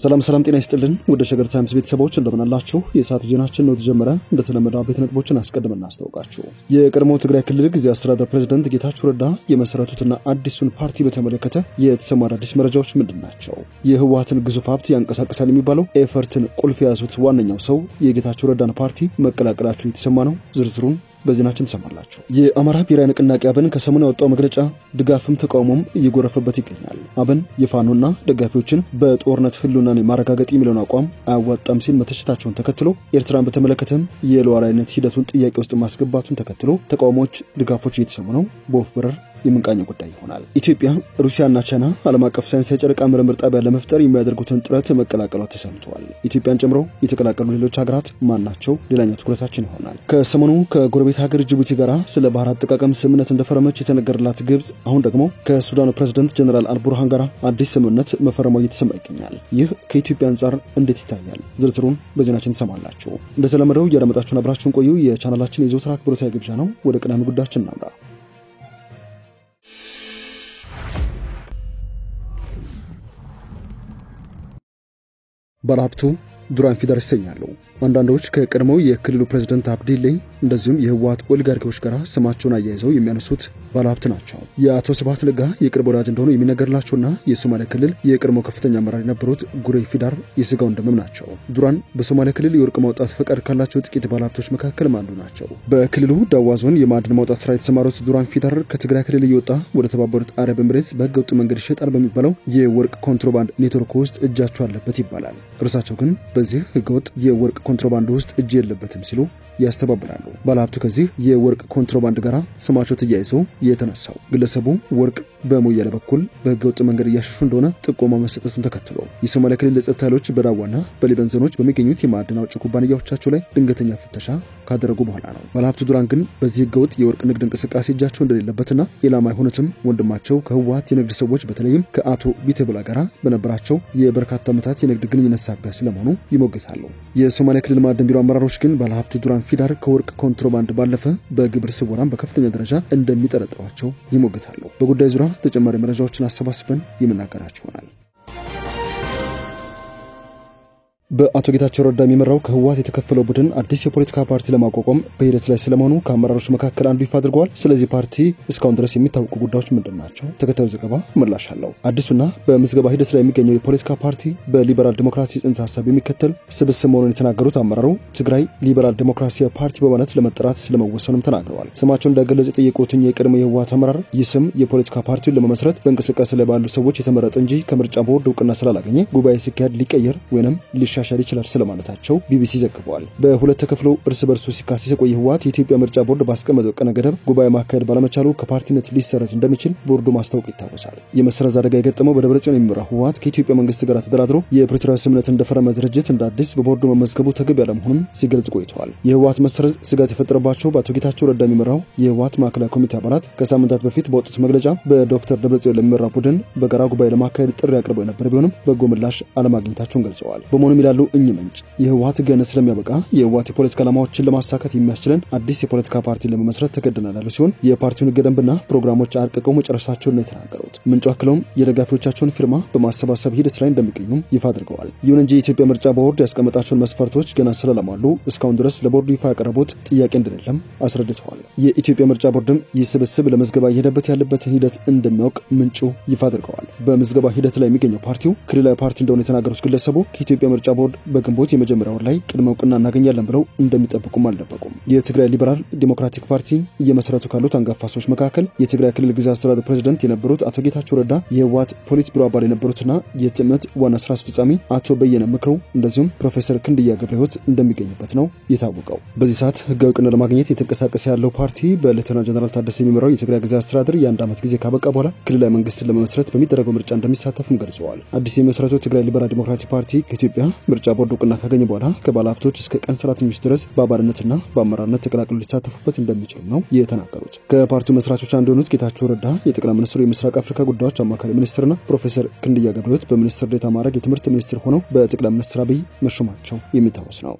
ሰላም ጤና ይስጥልን ወደ ሸገር ታይምስ ቤተሰቦች እንደምን አላችሁ? የሰዓቱ ዜናችን ነው ተጀመረ። እንደተለመደው ቤት ነጥቦችን አስቀድመን እናስተዋውቃችሁ። የቀድሞው ትግራይ ክልል ጊዜያዊ አስተዳደር ፕሬዝዳንት ጌታቸው ረዳ የመሰረቱትና አዲሱን ፓርቲ በተመለከተ የተሰሙ አዳዲስ መረጃዎች ምንድናቸው? የህወሓትን ግዙፍ ሀብት ያንቀሳቅሳል የሚባለው ኤፈርትን ቁልፍ የያዙት ዋነኛው ሰው የጌታቸው ረዳን ፓርቲ መቀላቀላቸው የተሰማ ነው። ዝርዝሩን በዜናችን ተሰማላችሁ። የአማራ ብሔራዊ ንቅናቄ አብን ከሰሞኑ ያወጣው መግለጫ ድጋፍም ተቃውሞም እየጎረፈበት ይገኛል። አብን የፋኖና ደጋፊዎችን በጦርነት ህልውናን ማረጋገጥ የሚለውን አቋም አያዋጣም ሲል መተቸታቸውን ተከትሎ ኤርትራን በተመለከተም የሉዓላዊነት ሂደቱን ጥያቄ ውስጥ ማስገባቱን ተከትሎ ተቃውሞዎች፣ ድጋፎች እየተሰሙ ነው። በወፍ በረር የምንቃኘው ጉዳይ ይሆናል። ኢትዮጵያ፣ ሩሲያና ቻይና ዓለም አቀፍ ሳይንሳዊ ጨረቃ ምርምር ጣቢያ ለመፍጠር የሚያደርጉትን ጥረት መቀላቀሏ ተሰምቷል። ኢትዮጵያን ጨምሮ የተቀላቀሉ ሌሎች ሀገራት ማን ናቸው? ሌላኛው ትኩረታችን ይሆናል። ከሰሞኑ ከጎረቤት ሀገር ጅቡቲ ጋር ስለ ባህር አጠቃቀም ስምምነት እንደፈረመች የተነገረላት ግብጽ አሁን ደግሞ ከሱዳኑ ፕሬዝዳንት ጀነራል አልቡርሃን ጋር አዲስ ስምምነት መፈረሟ እየተሰማ ይገኛል። ይህ ከኢትዮጵያ አንጻር እንዴት ይታያል? ዝርዝሩን በዜናችን ተሰማላችሁ። እንደተለመደው እያደመጣችሁን አብራችሁን ቆዩ። የቻናላችን የዘወትር አክብሮታዊ ግብዣ ነው። ወደ ቀዳሚ ጉዳያችን እናምራ። ባለሀብቱ ዱራን ፊደር ይሰኛሉ። አንዳንዶች ከቀድሞው የክልሉ ፕሬዝዳንት አብዲሌ እንደዚሁም የህወሓት ኦሊጋርኪዎች ጋር ስማቸውን አያይዘው የሚያነሱት ባለሀብት ናቸው። የአቶ ስብሐት ነጋ የቅርብ ወዳጅ እንደሆኑ የሚነገርላቸውና የሶማሊያ ክልል የቀድሞ ከፍተኛ አመራር የነበሩት ጉሬ ፊዳር የስጋው እንደመም ናቸው። ዱራን በሶማሊያ ክልል የወርቅ ማውጣት ፈቃድ ካላቸው ጥቂት ባለሀብቶች መካከል አንዱ ናቸው። በክልሉ ዳዋ ዞን የማዕድን ማውጣት ስራ የተሰማሩት ዱራን ፊዳር ከትግራይ ክልል እየወጣ ወደ ተባበሩት አረብ ኤምሬትስ በህገወጥ መንገድ ይሸጣል በሚባለው የወርቅ ኮንትሮባንድ ኔትወርክ ውስጥ እጃቸው አለበት ይባላል። እርሳቸው ግን በዚህ ህገወጥ የወርቅ ኮንትሮባንድ ውስጥ እጅ የለበትም ሲሉ ያስተባብራሉ። ባለሀብቱ ከዚህ የወርቅ ኮንትሮባንድ ጋር ስማቸው ተያይዘው የተነሳው ግለሰቡ ወርቅ በሞያሌ በኩል በህገወጥ መንገድ እያሸሹ እንደሆነ ጥቆማ መሰጠቱን ተከትሎ የሶማሊያ ክልል የጸጥታ ኃይሎች በዳዋና በሊበን ዞኖች በሚገኙት የማዕድን አውጪ ኩባንያዎቻቸው ላይ ድንገተኛ ፍተሻ ካደረጉ በኋላ ነው። ባለሀብቱ ዱራን ግን በዚህ ህገወጥ የወርቅ ንግድ እንቅስቃሴ እጃቸው እንደሌለበትና ኢላማ የሆኑትም ወንድማቸው ከህወሓት የንግድ ሰዎች በተለይም ከአቶ ቢተብላ ጋር በነበራቸው የበርካታ ዓመታት የንግድ ግንኙነት ሳቢያ ስለመሆኑ ይሞግታሉ። የሶማሊያ ክልል ማዕድን ቢሮ አመራሮች ግን ባለሀብቱ ዱራን ፊዳር ከወርቅ ኮንትሮባንድ ባለፈ በግብር ስወራም በከፍተኛ ደረጃ እንደሚጠረጥሯቸው ይሞግታሉ። በጉዳይ ዙሪያ ተጨማሪ መረጃዎችን አሰባስበን የምናገራችሁ ይሆናል። በአቶ ጌታቸው ረዳ የሚመራው ከህወሓት የተከፈለው ቡድን አዲስ የፖለቲካ ፓርቲ ለማቋቋም በሂደት ላይ ስለመሆኑ ከአመራሮች መካከል አንዱ ይፋ አድርገዋል። ስለዚህ ፓርቲ እስካሁን ድረስ የሚታወቁ ጉዳዮች ምንድናቸው? ተከታዩ ዘገባ ምላሽ አለው። አዲሱና በምዝገባ ሂደት ላይ የሚገኘው የፖለቲካ ፓርቲ በሊበራል ዲሞክራሲ ጽንሰ ሐሳብ የሚከተል ስብስብ መሆኑን የተናገሩት አመራሩ ትግራይ ሊበራል ዲሞክራሲያዊ ፓርቲ በማለት ለመጠራት ስለመወሰኑም ተናግረዋል። ስማቸው እንዳይገለጽ የጠየቁት የቀድሞ የህወሓት አመራር ይህ ስም የፖለቲካ ፓርቲውን ለመመስረት በእንቅስቃሴ ላይ ባሉ ሰዎች የተመረጠ እንጂ ከምርጫ ቦርድ እውቅና ስላላገኘ ጉባኤ ሲካሄድ ሊቀየር ወይንም ሊሻሻል ይችላል ስለማለታቸው ቢቢሲ ዘግቧል። በሁለት ተከፍሎ እርስ በርሱ ሲካሰስ የቆየ ህወሓት የኢትዮጵያ ምርጫ ቦርድ ባስቀመጠው ቀነ ገደብ ጉባኤ ማካሄድ ባለመቻሉ ከፓርቲነት ሊሰረዝ እንደሚችል ቦርዱ ማስታወቅ ይታወሳል። የመሰረዝ አደጋ የገጠመው በደብረጽዮን የሚመራው ህወሓት ከኢትዮጵያ መንግስት ጋር ተደራድሮ የፕሪቶሪያ ስምምነት እንደፈረመ ድርጅት እንደ አዲስ በቦርዱ መመዝገቡ ተገቢ ያለመሆኑን ሲገልጽ ቆይተዋል። የህወሓት መሰረዝ ስጋት የፈጠረባቸው በአቶ ጌታቸው ረዳ የሚመራው የህወሓት ማዕከላዊ ኮሚቴ አባላት ከሳምንታት በፊት በወጡት መግለጫ በዶክተር ደብረጽዮን ለሚመራ ቡድን በጋራ ጉባኤ ለማካሄድ ጥሪ አቅርበው የነበረ ቢሆንም በጎ ምላሽ አለማግኘታቸውን ገልጸዋል። በመሆኑም ይላሉ ምንጭ የህወሓት ገነት ስለሚያበቃ የህወሓት የፖለቲካ ዓላማዎችን ለማሳካት የሚያስችለን አዲስ የፖለቲካ ፓርቲ ለመመስረት ተገደናል ያሉ ሲሆን የፓርቲውን ህገ ደንብና ፕሮግራሞች አርቅቀው መጨረሻቸውን ነው የተናገሩት። ምንጩ አክለውም የደጋፊዎቻቸውን ፊርማ በማሰባሰብ ሂደት ላይ እንደሚገኙም ይፋ አድርገዋል። ይሁን እንጂ የኢትዮጵያ ምርጫ ቦርድ ያስቀመጣቸውን መስፈርቶች ገና ስለለማሉ እስካሁን ድረስ ለቦርዱ ይፋ ያቀረቡት ጥያቄ እንደሌለም አስረድተዋል። የኢትዮጵያ ምርጫ ቦርድም ይህ ስብስብ ለመዝገባ እየሄደበት ያለበትን ሂደት እንደሚያውቅ ምንጩ ይፋ አድርገዋል። በምዝገባ ሂደት ላይ የሚገኘው ፓርቲው ክልላዊ ፓርቲ እንደሆነ የተናገሩት ግለሰቡ ከኢትዮጵያ ምርጫ ቦርድ በግንቦት የመጀመሪያው ላይ ቅድመ እውቅና እናገኛለን ብለው እንደሚጠብቁም አልደበቁም። የትግራይ ሊበራል ዲሞክራቲክ ፓርቲ እየመሰረቱ ካሉት አንጋፋ ሰዎች መካከል የትግራይ ክልል ጊዜያዊ አስተዳደር ፕሬዝዳንት የነበሩት አቶ ጌታቸው ረዳ፣ የህወሓት ፖሊት ቢሮ አባል የነበሩትና የትምት ዋና ስራ አስፈጻሚ አቶ በየነ ምክሩ እንደዚሁም ፕሮፌሰር ክንድያ ገብረህይወት እንደሚገኙበት ነው የታወቀው። በዚህ ሰዓት ህጋዊ እውቅና ለማግኘት የተንቀሳቀሰ ያለው ፓርቲ በሌተናንት ጀነራል ታደሰ የሚመራው የትግራይ ጊዜያዊ አስተዳደር የአንድ ዓመት ጊዜ ካበቃ በኋላ ክልላዊ መንግስትን ለመመስረት በሚደረገው ምርጫ እንደሚሳተፍም ገልጸዋል። አዲስ የመሰረተው ትግራይ ሊበራል ዲሞክራቲክ ፓርቲ ከኢትዮጵያ ምርጫ ቦርድ እውቅና ካገኘ በኋላ ከባለሀብቶች እስከ ቀን ሰራተኞች ድረስ በአባልነትና በአመራርነት ተቀላቅለው ሊሳተፉበት እንደሚችሉ ነው የተናገሩት። ከፓርቲው መስራቾች አንዱ የሆኑት ጌታቸው ረዳ የጠቅላይ ሚኒስትሩ የምስራቅ አፍሪካ ጉዳዮች አማካሪ ሚኒስትርና ፕሮፌሰር ክንድያ ገብረህይወት በሚኒስትር ዴኤታ ማዕረግ የትምህርት ሚኒስትር ሆነው በጠቅላይ ሚኒስትር አብይ መሾማቸው የሚታወስ ነው።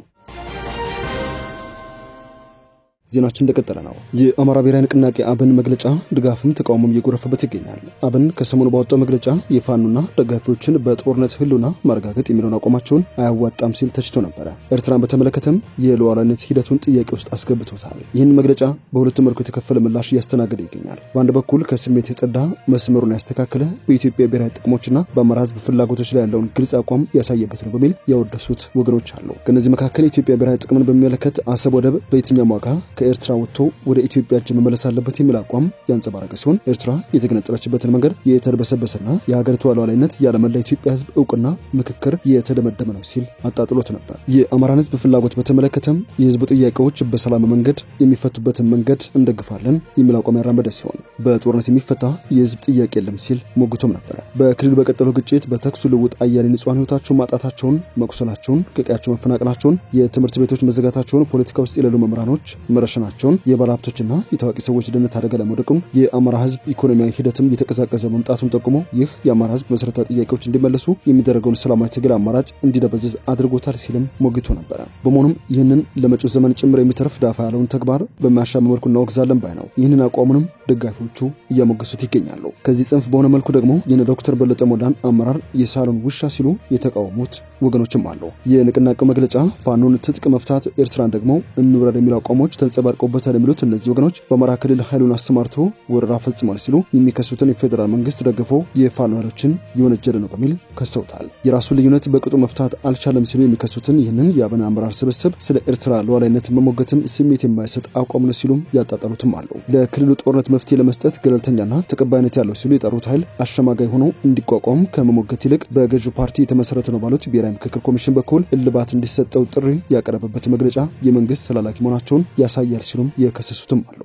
ዜናችን እንደቀጠለ ነው። የአማራ ብሔራዊ ንቅናቄ አብን መግለጫ ድጋፍም ተቃውሞም እየጎረፈበት ይገኛል። አብን ከሰሞኑ ባወጣው መግለጫ የፋኖና ደጋፊዎችን በጦርነት ህልውና ማረጋገጥ የሚለውን አቋማቸውን አያዋጣም ሲል ተችቶ ነበር። ኤርትራን በተመለከተም የሉዓላዊነት ሂደቱን ጥያቄ ውስጥ አስገብቶታል። ይህን መግለጫ በሁለት መልኩ የተከፈለ ምላሽ እያስተናገደ ይገኛል። በአንድ በኩል ከስሜት የጸዳ መስመሩን ያስተካከለ በኢትዮጵያ ብሔራዊ ጥቅሞችና በአማራ ህዝብ ፍላጎቶች ላይ ያለውን ግልጽ አቋም ያሳየበት ነው በሚል ያወደሱት ወገኖች አሉ። ከነዚህ መካከል የኢትዮጵያ ብሔራዊ ጥቅምን በሚመለከት አሰብ ወደብ በየትኛው ዋጋ ከኤርትራ ወጥቶ ወደ ኢትዮጵያ እጅ መመለስ አለበት የሚል አቋም ያንጸባረቀ ሲሆን ኤርትራ የተገነጠለችበትን መንገድ የተደበሰበሰና የሀገሪቱ ሉዓላዊነት ያለመላ ኢትዮጵያ ህዝብ እውቅና ምክክር የተደመደመ ነው ሲል አጣጥሎት ነበር። የአማራን ህዝብ ፍላጎት በተመለከተም የህዝቡ ጥያቄዎች በሰላም መንገድ የሚፈቱበትን መንገድ እንደግፋለን የሚል አቋም ያራመደ ሲሆን በጦርነት የሚፈታ የህዝብ ጥያቄ የለም ሲል ሞግቶም ነበር። በክልሉ በቀጠለው ግጭት በተኩስ ልውውጥ አያሌ ንጹሃን ህይወታቸውን ማጣታቸውን፣ መቁሰላቸውን፣ ከቀያቸው መፈናቀላቸውን፣ የትምህርት ቤቶች መዘጋታቸውን፣ ፖለቲካ ውስጥ የሌሉ መምህራኖች መረሸናቸውን፣ የባለሀብቶችና የታዋቂ ሰዎች ደህንነት አደጋ ላይ መውደቁን፣ የአማራ ህዝብ ኢኮኖሚያዊ ሂደትም እየተቀዛቀዘ መምጣቱን ጠቁሞ ይህ የአማራ ህዝብ መሰረታዊ ጥያቄዎች እንዲመለሱ የሚደረገውን ሰላማዊ ትግል አማራጭ እንዲደበዝዝ አድርጎታል ሲልም ሞግቶ ነበር። በመሆኑም ይህንን ለመጪው ዘመን ጭምር የሚተርፍ ዳፋ ያለውን ተግባር በማያሻማ መልኩ እናወግዛለን ባይ ነው። ይህንን አቋሙንም ደጋፊዎቹ እያሞገሱት ይገኛሉ። ከዚህ ጽንፍ በሆነ መልኩ ደግሞ የነ ዶክተር በለጠ ሞላን አመራር የሳሎን ውሻ ሲሉ የተቃወሙት ወገኖችም አሉ። የንቅናቄው መግለጫ ፋኖን ትጥቅ መፍታት፣ ኤርትራን ደግሞ እንውረድ የሚሉ አቋሞች ተንጸባርቀውበታል የሚሉት እነዚህ ወገኖች በአማራ ክልል ኃይሉን አሰማርቶ ወረራ ፈጽሟል ሲሉ የሚከሱትን የፌዴራል መንግስት ደግፈው የፋኖ ኃይሎችን የወነጀለ ነው በሚል ከሰውታል። የራሱን ልዩነት በቅጡ መፍታት አልቻለም ሲሉ የሚከሱትን ይህንን የአብን አመራር ስብስብ ስለ ኤርትራ ሉዓላዊነት መሞገትም ስሜት የማይሰጥ አቋም ነው ሲሉ ያጣጣሉትም አሉ። ለክልሉ ጦርነት መፍትሄ ለመስጠት ገለልተኛና ተቀባይነት ያለው ሲሉ የጠሩት ኃይል አሸማጋይ ሆኖ እንዲቋቋም ከመሞገት ይልቅ በገዢው ፓርቲ የተመሰረተ ነው ባሉት ብሔራዊ ምክክር ኮሚሽን በኩል እልባት እንዲሰጠው ጥሪ ያቀረበበት መግለጫ የመንግስት ተላላኪ መሆናቸውን ያሳያል ሲሉም የከሰሱትም አሉ።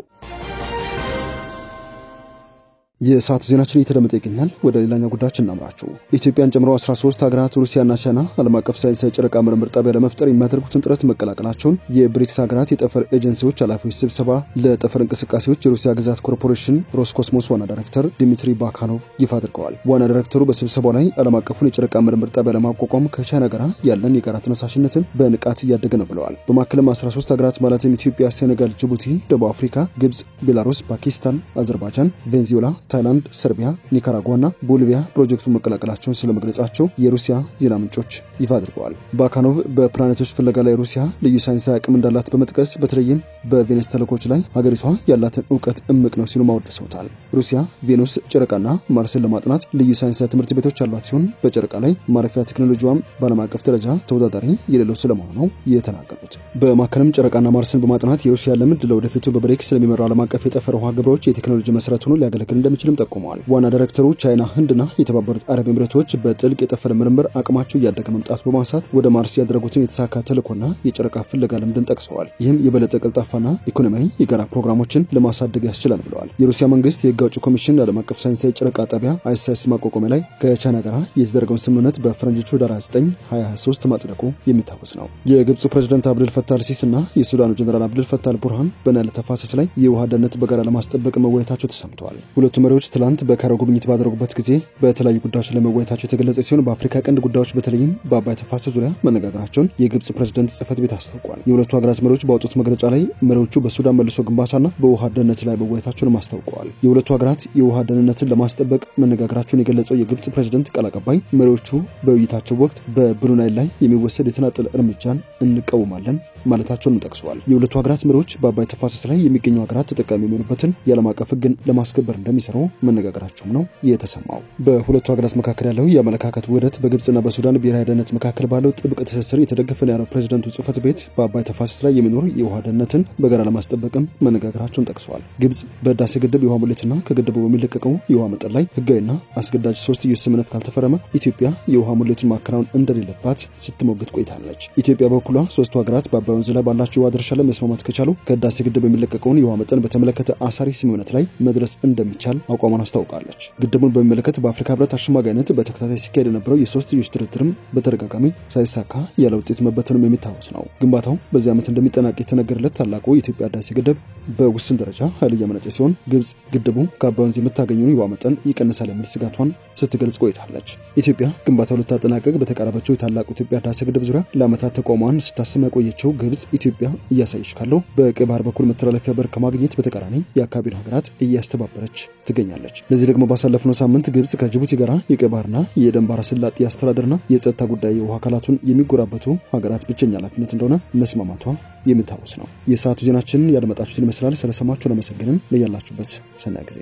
የሰዓቱ ዜናችን እየተደመጠ ይገኛል። ወደ ሌላኛው ጉዳያችን እናምራችሁ። ኢትዮጵያን ጨምሮ 13 ሀገራት ሩሲያና ቻይና ዓለም አቀፍ ሳይንሳዊ ጨረቃ ምርምር ጣቢያ ለመፍጠር የሚያደርጉትን ጥረት መቀላቀላቸውን የብሪክስ ሀገራት የጠፈር ኤጀንሲዎች ኃላፊዎች ስብሰባ ለጠፈር እንቅስቃሴዎች የሩሲያ ግዛት ኮርፖሬሽን ሮስኮስሞስ ዋና ዳይሬክተር ዲሚትሪ ባካኖቭ ይፋ አድርገዋል። ዋና ዳይሬክተሩ በስብሰባው ላይ ዓለም አቀፉን የጨረቃ ምርምር ጣቢያ ለማቋቋም ከቻይና ጋር ያለን የጋራ ተነሳሽነትን በንቃት እያደገ ነው ብለዋል። በማከለም 13 ሀገራት ማለትም ኢትዮጵያ፣ ሴኔጋል፣ ጅቡቲ፣ ደቡብ አፍሪካ፣ ግብጽ፣ ቤላሩስ፣ ፓኪስታን፣ አዘርባይጃን፣ ቬንዙዌላ፣ ታይላንድ፣ ሰርቢያ፣ ኒካራጓና ቦሊቪያ ፕሮጀክቱን መቀላቀላቸውን ስለመግለጻቸው የሩሲያ ዜና ምንጮች ይፋ አድርገዋል። ባካኖቭ በፕላኔቶች ፍለጋ ላይ ሩሲያ ልዩ ሳይንሳዊ አቅም እንዳላት በመጥቀስ በተለይም በቬኑስ ተልእኮች ላይ ሀገሪቷ ያላትን እውቀት እምቅ ነው ሲሉ ማወደሰውታል። ሩሲያ ቬኑስ፣ ጨረቃና ማርስን ለማጥናት ልዩ ሳይንሳዊ ትምህርት ቤቶች ያሏት ሲሆን በጨረቃ ላይ ማረፊያ ቴክኖሎጂዋም በዓለም አቀፍ ደረጃ ተወዳዳሪ የሌለው ስለመሆኑ ነው የተናገሩት። በማከልም ጨረቃና ማርስን በማጥናት የሩሲያ ልምድ ለወደፊቱ በብሪክስ ስለሚመራው ዓለም አቀፍ የጠፈር ውሃ ግብሮች የቴክኖሎጂ መሰረት ሆኖ ሊያገለግል እንደሚችልም ጠቁመዋል። ዋና ዳይሬክተሩ ቻይና፣ ህንድና የተባበሩት አረብ ኤሚሬቶች በጥልቅ የጠፈር ምርምር አቅማቸው እያደገ መምጣቱ በማንሳት ወደ ማርስ ያደረጉትን የተሳካ ተልእኮና የጨረቃ ፍለጋ ልምድን ጠቅሰዋል። ይህም የበለጠ ቀልጣፋና ኢኮኖሚያዊ የጋራ ፕሮግራሞችን ለማሳደግ ያስችላል ብለዋል። የሩሲያ መንግስት የህግ አውጪ ኮሚሽን ዓለም አቀፍ ሳይንሳዊ ጨረቃ ጣቢያ አይሳይስ ማቋቋሚያ ላይ ከቻይና ጋር የተደረገውን ስምምነት በፈረንጆቹ ዳር 9 2023 ማጽደቁ የሚታወስ ነው። የግብፁ ፕሬዝዳንት አብዱል ፈታህ አልሲሲና የሱዳኑ ጀነራል አብዱል ፈታህ አልቡርሃን በናይል ተፋሰስ ላይ የውሃ ደህንነት በጋራ ለማስጠበቅ መወያየታቸው ተሰምተዋል። ሁለቱ መሪዎች ትላንት በካይሮ ጉብኝት ባደረጉበት ጊዜ በተለያዩ ጉዳዮች ለመወያየታቸው የተገለጸ ሲሆን በአፍሪካ ቀንድ ጉዳዮች በተለይም በአባይ ተፋሰስ ዙሪያ መነጋገራቸውን የግብጽ ፕሬዝዳንት ጽህፈት ቤት አስታውቋል። የሁለቱ ሀገራት መሪዎች ባወጡት መግለጫ ላይ መሪዎቹ በሱዳን መልሶ ግንባታና በውሃ ደህንነት ላይ መወያየታቸውን አስታውቀዋል። የሁለቱ ሀገራት የውሃ ደህንነትን ለማስጠበቅ መነጋገራቸውን የገለጸው የግብጽ ፕሬዝዳንት ቃል አቀባይ መሪዎቹ በውይይታቸው ወቅት በብሉ ናይል ላይ የሚወሰድ የተናጠል እርምጃን እንቃወማለን ማለታቸውን ጠቅሰዋል። የሁለቱ ሀገራት መሪዎች በአባይ ተፋሰስ ላይ የሚገኙ ሀገራት ተጠቃሚ የሚሆኑበትን የዓለም አቀፍ ሕግን ለማስከበር እንደሚሰሩ መነጋገራቸው ነው የተሰማው። በሁለቱ ሀገራት መካከል ያለው የአመለካከት ውህደት በግብጽና በሱዳን ብሔራዊ ደህንነት መካከል ባለው ጥብቅ ትስስር የተደገፈ ነው ያለው ፕሬዝዳንቱ ጽህፈት ቤት በአባይ ተፋሰስ ላይ የሚኖር የውሃ ደህንነትን በጋራ ለማስጠበቅም መነጋገራቸውን ጠቅሰዋል። ግብጽ በህዳሴ ግድብ የውሃ ሙሌትና ከግድቡ በሚለቀቀው የውሃ መጠን ላይ ህጋዊና አስገዳጅ ሶስትዮሽ ስምምነት ካልተፈረመ ኢትዮጵያ የውሃ ሙሌቱን ማከናወን እንደሌለባት ስትሞግት ቆይታለች። ኢትዮጵያ በበኩሏ ሶስቱ ሀገራት በአባይ ወንዝ ላይ ባላቸው የውሃ ድርሻ ላይ መስማማት ከቻሉ ከህዳሴ ግድብ የሚለቀቀውን የውሃ መጠን በተመለከተ አሳሪ ስምምነት ላይ መድረስ እንደሚቻል አቋሟን አስታውቃለች። ግድቡን በሚመለከት በአፍሪካ ህብረት አሸማጋይነት በተከታታይ ሲካሄድ የነበረው የሶስትዮሽ ድርድርም በተደጋጋሚ ሳይሳካ ያለ ውጤት መበተኑም የሚታወስ ነው። ግንባታው በዚህ ዓመት እንደሚጠናቀቅ የተነገረለት ታላቁ የኢትዮጵያ ህዳሴ ግድብ በውስን ደረጃ ኃይል እያመነጨ ሲሆን ግብጽ ግድቡ ከአባይ ወንዝ የምታገኘውን የውሃ መጠን ይቀንሳል የሚል ስጋቷን ስትገልጽ ቆይታለች። ኢትዮጵያ ግንባታው ልታጠናቀቅ በተቃረበችው የታላቁ ኢትዮጵያ ህዳሴ ግድብ ዙሪያ ለዓመታት ተቋሟን ስታስም የቆየችው ግብጽ ኢትዮጵያ እያሳየች ካለው በቀይ ባህር በኩል መተላለፊያ በር ከማግኘት በተቃራኒ የአካባቢውን ሀገራት እያስተባበረች ትገኛለች። ለዚህ ደግሞ ባሳለፍነው ሳምንት ግብጽ ከጅቡቲ ጋር የቀይ ባህርና የኤደን ባህረ ሰላጤ አስተዳደርና የጸጥታ ጉዳይ የውሃ አካላቱን የሚጎራበቱ ሀገራት ብቸኛ ኃላፊነት እንደሆነ መስማማቷ የሚታወስ ነው። የሰዓቱ ዜናችን ያደመጣችሁትን ይመስላል። ስለሰማችሁ ለመሰገንን ለያላችሁበት ሰናይ ጊዜ።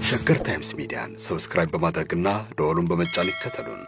ሸገር ታይምስ ሚዲያን ሰብስክራይብ በማድረግና ደወሉን በመጫን ይከተሉን።